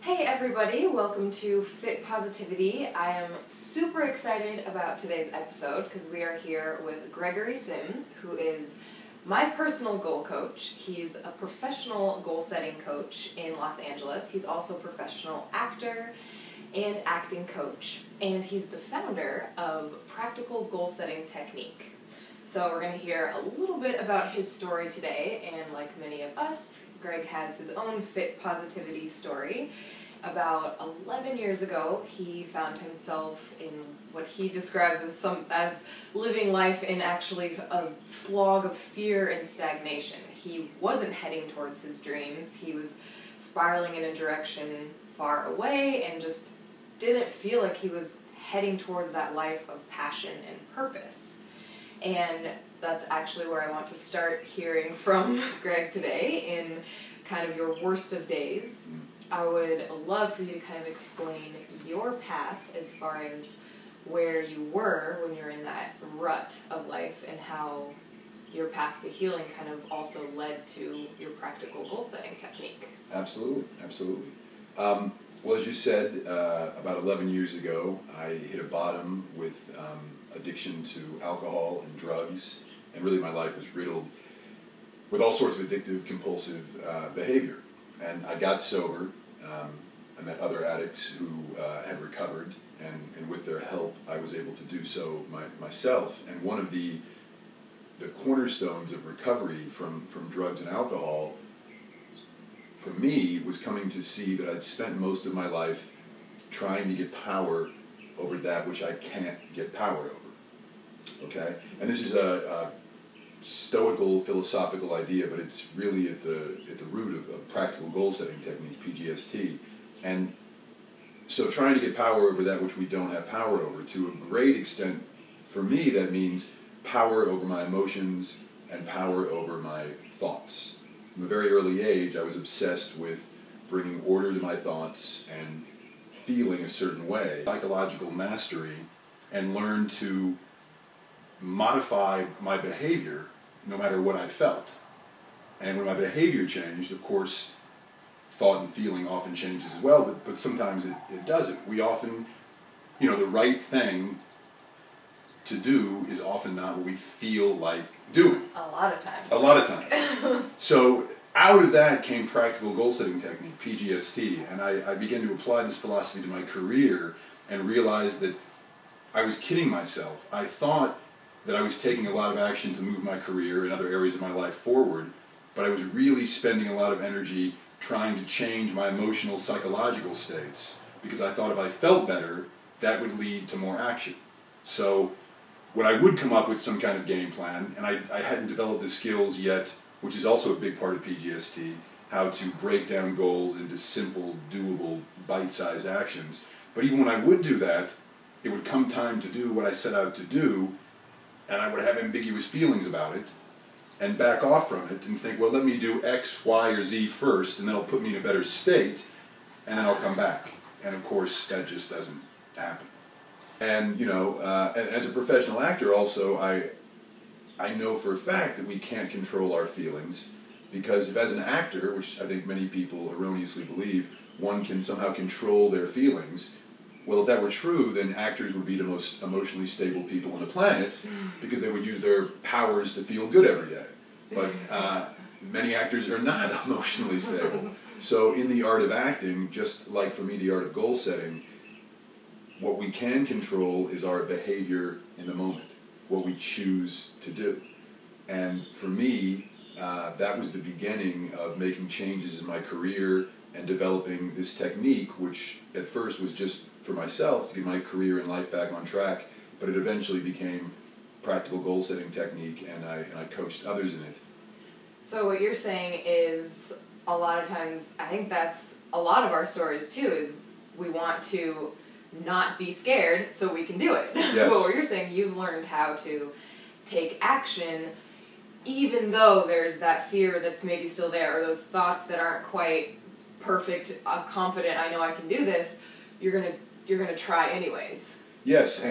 Hey everybody, welcome to Fit Positivity. I am super excited about today's episode because we are here with Gregory Sims, who is my personal goal coach. He's a professional goal-setting coach in Los Angeles. He's also a professional actor and acting coach, and he's the founder of Practical Goal-Setting Technique. So we're going to hear a little bit about his story today, and like many of us, Greg has his own Fit Positivity story. About 11 years ago, he found himself in what he describes as living life in actually a slog of fear and stagnation. He wasn't heading towards his dreams. He was spiraling in a direction far away and just didn't feel like he was heading towards that life of passion and purpose. And that's actually where I want to start hearing from Greg today, in kind of your worst of days. I would love for you to kind of explain your path as far as where you were when you're in that rut of life and how your path to healing kind of also led to your practical goal-setting technique. Absolutely, absolutely. Well, as you said, about 11 years ago, I hit a bottom with addiction to alcohol and drugs, and really my life was riddled with all sorts of addictive, compulsive behavior. And I got sober. I met other addicts who had recovered, and with their help, I was able to do so myself. And one of the cornerstones of recovery from drugs and alcohol, for me, was coming to see that I'd spent most of my life trying to get power over that which I can't get power over. Okay? And this is a stoical, philosophical idea, but it's really at the root of practical goal-setting technique, PGST. And so trying to get power over that which we don't have power over, to a great extent, for me, that means power over my emotions and power over my thoughts. From a very early age, I was obsessed with bringing order to my thoughts and feeling a certain way. Psychological mastery, and learn to modify my behavior no matter what I felt. And when my behavior changed, of course, thought and feeling often changes as well, but sometimes it doesn't. We often, the right thing to do is often not what we feel like doing. A lot of times. A lot of times. So out of that came Practical Goal-Setting Technique, PGST, and I began to apply this philosophy to my career and realized that I was kidding myself. I thought that I was taking a lot of action to move my career and other areas of my life forward, but I was really spending a lot of energy trying to change my emotional, psychological states, because I thought if I felt better, that would lead to more action. So when I would come up with some kind of game plan, and I hadn't developed the skills yet, which is also a big part of PGST, how to break down goals into simple, doable, bite-sized actions. But even when I would do that, it would come time to do what I set out to do, and I would have ambiguous feelings about it, and back off from it and think, well, let me do X, Y, or Z first, and that'll put me in a better state, and then I'll come back. And of course, that just doesn't happen. And, and as a professional actor also, I know for a fact that we can't control our feelings, because if as an actor, which I think many people erroneously believe, one can somehow control their feelings, well, if that were true, then actors would be the most emotionally stable people on the planet, because they would use their powers to feel good every day. But many actors are not emotionally stable. So in the art of acting, just like for me the art of goal setting, what we can control is our behavior in the moment, what we choose to do. And for me, that was the beginning of making changes in my career and developing this technique, which at first was just for myself to get my career and life back on track, but it eventually became Practical Goal-Setting Technique, and I coached others in it. So what you're saying is, a lot of times, I think that's a lot of our stories too, is we want to not be scared so we can do it. Yes. But what you're saying, you've learned how to take action even though there's that fear that's maybe still there, or those thoughts that aren't quite perfect, confident, I know I can do this, you're gonna try anyways. Yes,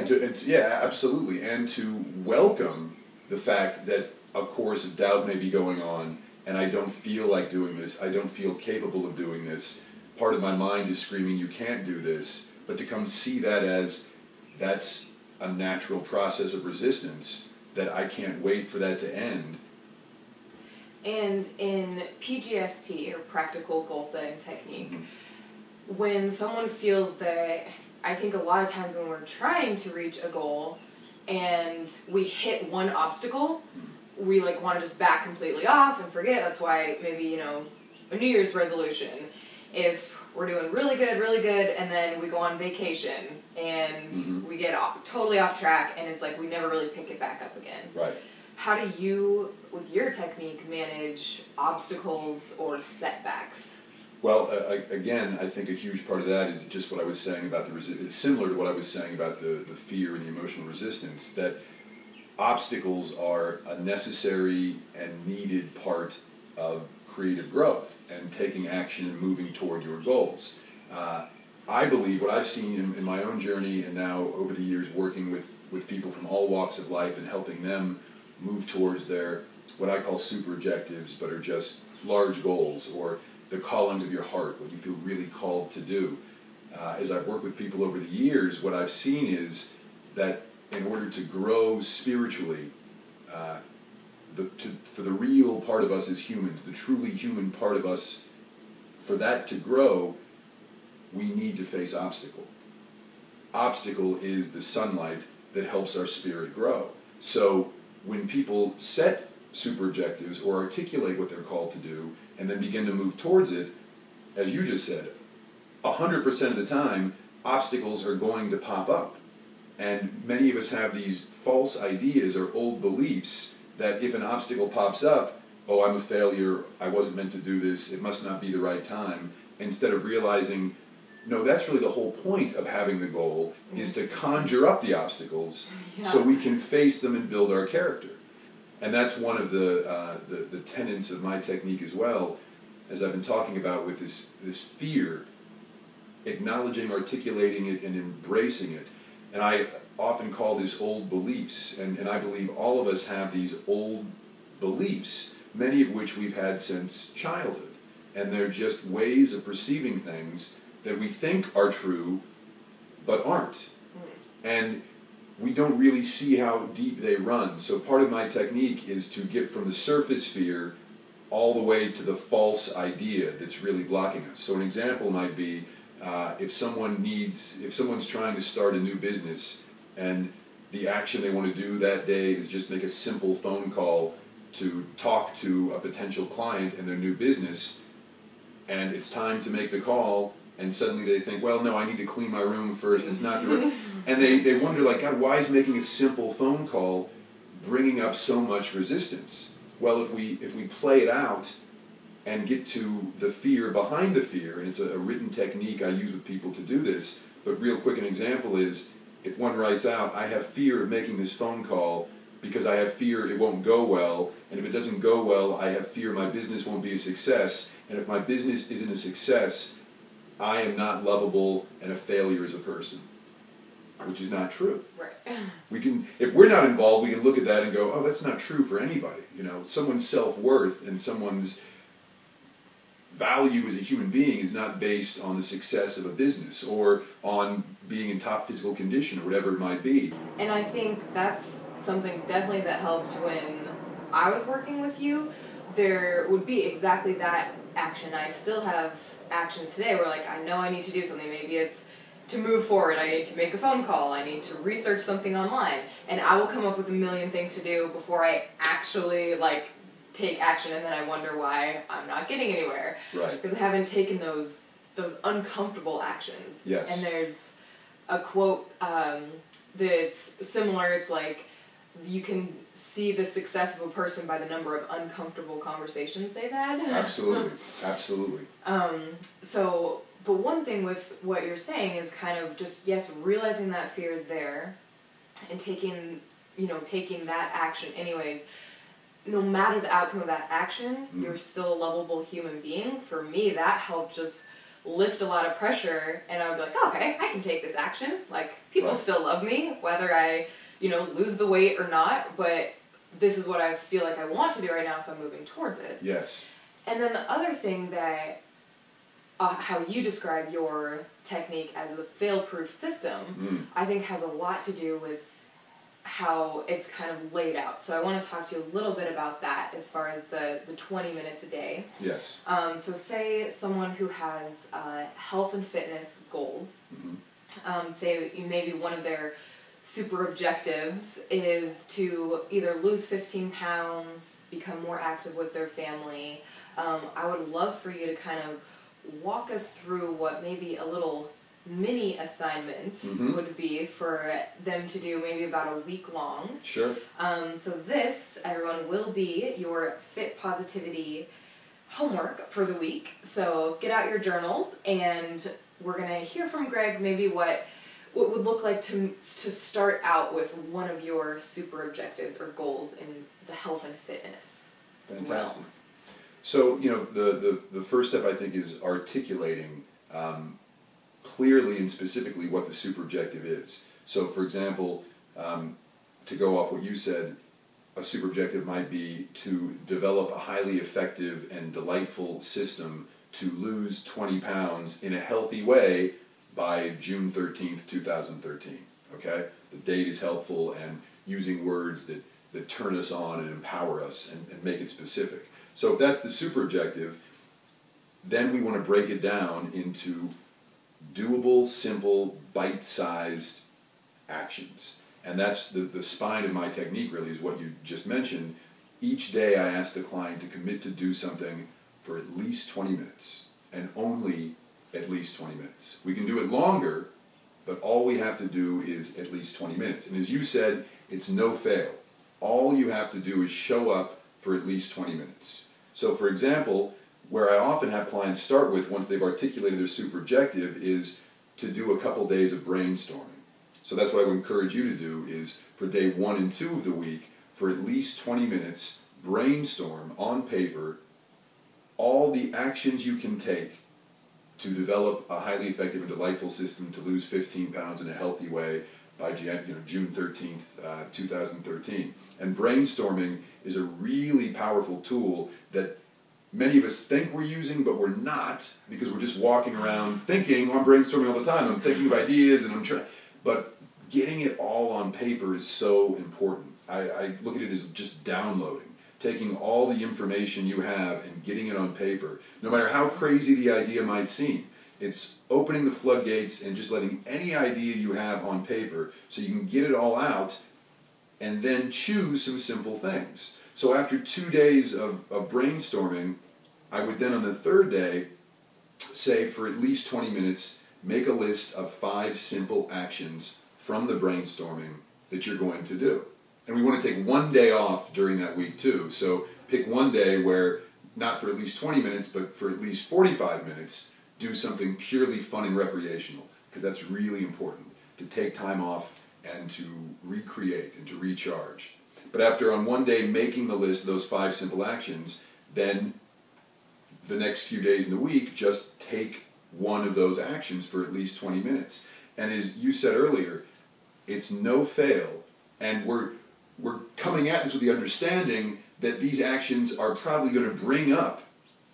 yeah, absolutely, and to welcome the fact that a course of doubt may be going on, and I don't feel like doing this, I don't feel capable of doing this, part of my mind is screaming, you can't do this, but to come see that as that's a natural process of resistance, that I can't wait for that to end. And in PGST, or Practical Goal Setting Technique, when someone feels that, I think a lot of times when we're trying to reach a goal and we hit one obstacle, we like want to just back completely off and forget. That's why maybe, you know, a New Year's resolution, if we're doing really good, and then we go on vacation and we get totally off track, and it's like we never really pick it back up again. Right. How do you, with your technique, manage obstacles or setbacks? Well, again, I think a huge part of that is just what I was saying about it's similar to what I was saying about the fear and the emotional resistance, that obstacles are a necessary and needed part of creative growth and taking action and moving toward your goals. I believe what I've seen in my own journey, and now over the years working with people from all walks of life and helping them move towards their, what I call super objectives, but are just large goals, or the callings of your heart, what you feel really called to do. As I've worked with people over the years, what I've seen is that in order to grow spiritually, for the real part of us as humans, the truly human part of us, for that to grow, we need to face obstacle. Obstacle is the sunlight that helps our spirit grow. So when people set super objectives or articulate what they're called to do and then begin to move towards it, as you just said, 100% of the time, obstacles are going to pop up. And many of us have these false ideas or old beliefs that if an obstacle pops up, oh, I'm a failure, I wasn't meant to do this, it must not be the right time, instead of realizing, no, that's really the whole point of having the goal, is to conjure up the obstacles so we can face them and build our character. And that's one of the tenets of my technique as well, as I've been talking about with this fear, acknowledging, articulating it, and embracing it. And I often call this old beliefs, and I believe all of us have these old beliefs, many of which we've had since childhood. And they're just ways of perceiving things that we think are true, but aren't. And we don't really see how deep they run. So part of my technique is to get from the surface fear all the way to the false idea that's really blocking us. So an example might be, if someone's trying to start a new business and the action they want to do that day is just make a simple phone call to talk to a potential client in their new business, and it's time to make the call, and suddenly they think, well, no, I need to clean my room first, it's not the right, and they wonder, like, God, why is making a simple phone call bringing up so much resistance? Well, if we play it out and get to the fear behind the fear, and it's a written technique I use with people to do this, but real quick, an example is, if one writes out, I have fear of making this phone call because I have fear it won't go well, and if it doesn't go well, I have fear my business won't be a success, and if my business isn't a success, I am not lovable and a failure as a person, which is not true. Right. We can, if we're not involved, we can look at that and go, oh, that's not true for anybody. You know, someone's self-worth and someone's value as a human being is not based on the success of a business or on being in top physical condition or whatever it might be. And I think that's something definitely that helped when I was working with you. There would be exactly that action. I still have actions today where, like, I know I need to do something. Maybe it's to move forward, I need to make a phone call, I need to research something online, and I will come up with a million things to do before I actually, like, take action, and then I wonder why I'm not getting anywhere. Right. Because I haven't taken those uncomfortable actions. Yes. And there's a quote that's similar. It's like, you can see the success of a person by the number of uncomfortable conversations they've had. Absolutely. Absolutely. But one thing with what you're saying is kind of just, yes, realizing that fear is there and taking that action anyways. No matter the outcome of that action, you're still a lovable human being. For me, that helped just lift a lot of pressure, and I would be like, oh, okay, I can take this action. Like, people still love me, whether I, lose the weight or not, but this is what I feel like I want to do right now, so I'm moving towards it. Yes. And then the other thing that how you describe your technique as a fail-proof system, I think has a lot to do with how it's kind of laid out. So I want to talk to you a little bit about that as far as the 20 minutes a day. Yes. So say someone who has health and fitness goals, say maybe one of their super objectives is to either lose 15 pounds, become more active with their family. I would love for you to kind of walk us through what maybe a little mini assignment would be for them to do, maybe about a week long. Sure. So this, everyone, will be your Fit Positivity homework for the week. So get out your journals, and we're going to hear from Greg maybe what would look like to start out with one of your super objectives or goals in the health and fitness. Fantastic. Realm. So, the first step, I think, is articulating clearly and specifically what the super objective is. So, for example, to go off what you said, a super objective might be to develop a highly effective and delightful system to lose 20 pounds in a healthy way by June 13th, 2013. Okay? The date is helpful, and using words that turn us on and empower us and make it specific. So if that's the super objective, then we want to break it down into doable, simple, bite-sized actions. And that's the spine of my technique, really, is what you just mentioned. Each day I ask the client to commit to do something for at least 20 minutes, and only at least 20 minutes. We can do it longer, but all we have to do is at least 20 minutes. And as you said, it's no fail. All you have to do is show up for at least 20 minutes. So for example, where I often have clients start with, once they've articulated their super objective, is to do a couple days of brainstorming. So that's what I would encourage you to do, is for day 1 and 2 of the week, for at least 20 minutes, brainstorm on paper all the actions you can take to develop a highly effective and delightful system to lose 15 pounds in a healthy way by June 13th, 2013. And brainstorming is a really powerful tool that many of us think we're using, but we're not, because we're just walking around thinking. I'm brainstorming all the time. I'm thinking of ideas, and I'm trying. But getting it all on paper is so important. I look at it as just downloading, taking all the information you have and getting it on paper. No matter how crazy the idea might seem, it's opening the floodgates and just letting any idea you have on paper so you can get it all out and then choose some simple things. So after 2 days of brainstorming, I would then on the third day say, for at least 20 minutes, make a list of 5 simple actions from the brainstorming that you're going to do. And we want to take 1 day off during that week too. So pick one day where, not for at least 20 minutes, but for at least 45 minutes, do something purely fun and recreational, because that's really important, to take time off and to recreate and to recharge. But after on 1 day making the list of those 5 simple actions, then the next few days in the week, just take one of those actions for at least 20 minutes. And as you said earlier, it's no fail, and we're coming at this with the understanding that these actions are probably going to bring up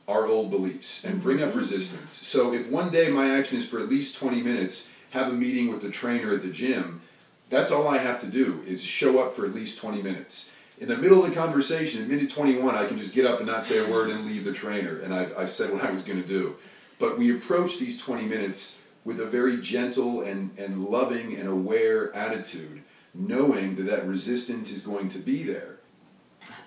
our old beliefs and bring up resistance. So if one day my action is for at least 20 minutes, have a meeting with the trainer at the gym, that's all I have to do, is show up for at least 20 minutes. In the middle of the conversation, at minute 21, I can just get up and not say a word and leave the trainer, and I've said what I was going to do. But we approach these 20 minutes with a very gentle and loving and aware attitude, knowing that that resistance is going to be there.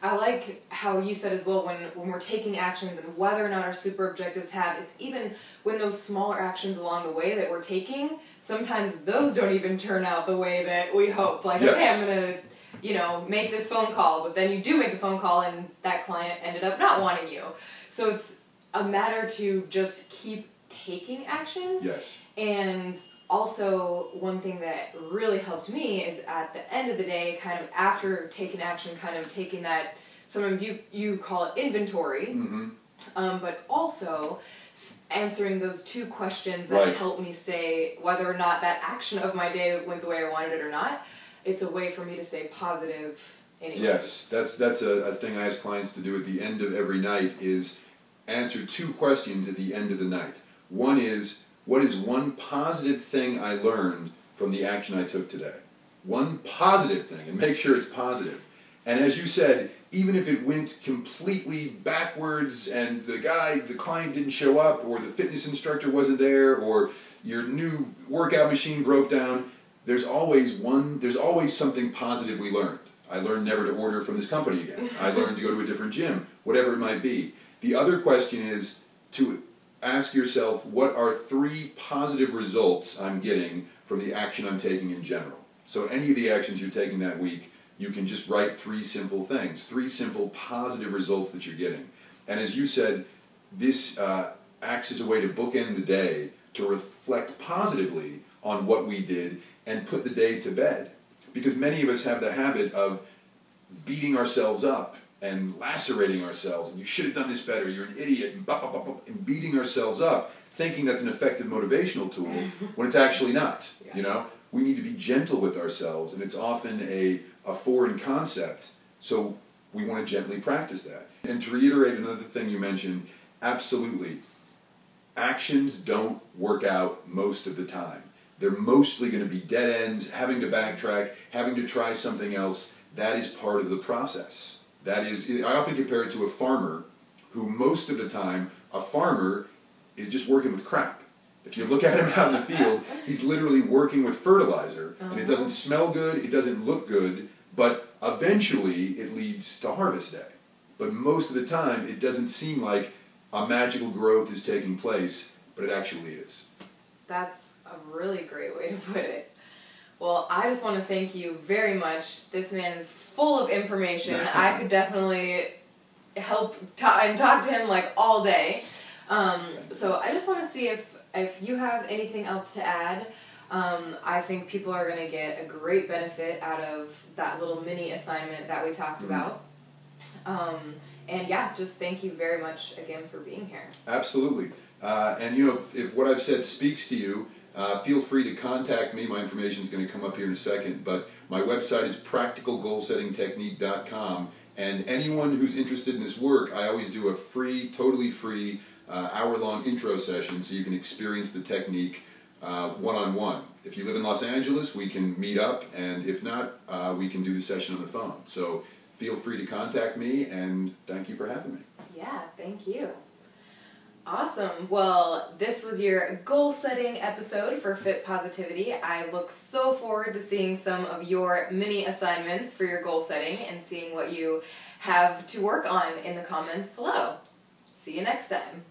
I like how you said as well, when we're taking actions and whether or not our super objectives have, it's even when those smaller actions along the way that we're taking, sometimes those don't even turn out the way that we hope. Like, yes. Okay, I'm going to, make this phone call, but then you do make the phone call and that client ended up not wanting you. So it's a matter to just keep taking action. Yes. And also, one thing that really helped me is at the end of the day, kind of after taking action, kind of taking that, sometimes you call it inventory, but also answering those 2 questions that help me say whether or not that action of my day went the way I wanted it or not. It's a way for me to stay positive anyway. Yes, that's a thing I ask clients to do at the end of every night, is answer 2 questions at the end of the night. One is, what is one positive thing I learned from the action I took today? One positive thing, and make sure it's positive. And as you said, even if it went completely backwards and the client didn't show up, or the fitness instructor wasn't there, or your new workout machine broke down, there's always something positive we learned. I learned never to order from this company again. I learned to go to a different gym, whatever it might be. The other question is to ask yourself, what are 3 positive results I'm getting from the action I'm taking in general? So any of the actions you're taking that week, you can just write 3 simple things, 3 simple positive results that you're getting. And as you said, this acts as a way to bookend the day, to reflect positively on what we did and put the day to bed. Because many of us have the habit of beating ourselves up and lacerating ourselves, and you should have done this better, you're an idiot, and beating ourselves up, thinking that's an effective motivational tool, when it's actually not. Yeah. You know, we need to be gentle with ourselves, and it's often a foreign concept, so we want to gently practice that. And to reiterate another thing you mentioned, absolutely, actions don't work out most of the time. They're mostly going to be dead ends, having to backtrack, having to try something else. That is part of the process. That is, I often compare it to a farmer who most of the time, a farmer is just working with crap. If you look at him out in the field, he's literally working with fertilizer, and it doesn't smell good, it doesn't look good, but eventually it leads to harvest day. But most of the time, it doesn't seem like a magical growth is taking place, but it actually is. That's a really great way to put it. Well, I just want to thank you very much. This man is full of information. I could definitely help and talk to him like all day. So I just want to see if you have anything else to add. I think people are going to get a great benefit out of that little mini assignment that we talked about. And yeah, just thank you very much again for being here. Absolutely. And you know, if what I've said speaks to you, feel free to contact me. My information is going to come up here in a second, but my website is practicalgoalsettingtechnique.com, and anyone who's interested in this work, I always do a free, totally free, hour-long intro session so you can experience the technique one-on-one. If you live in Los Angeles, we can meet up, and if not, we can do the session on the phone. So feel free to contact me, and thank you for having me. Yeah, thank you. Awesome. Well, this was your goal-setting episode for Fit Positivity. I look so forward to seeing some of your mini assignments for your goal setting and seeing what you have to work on in the comments below. See you next time.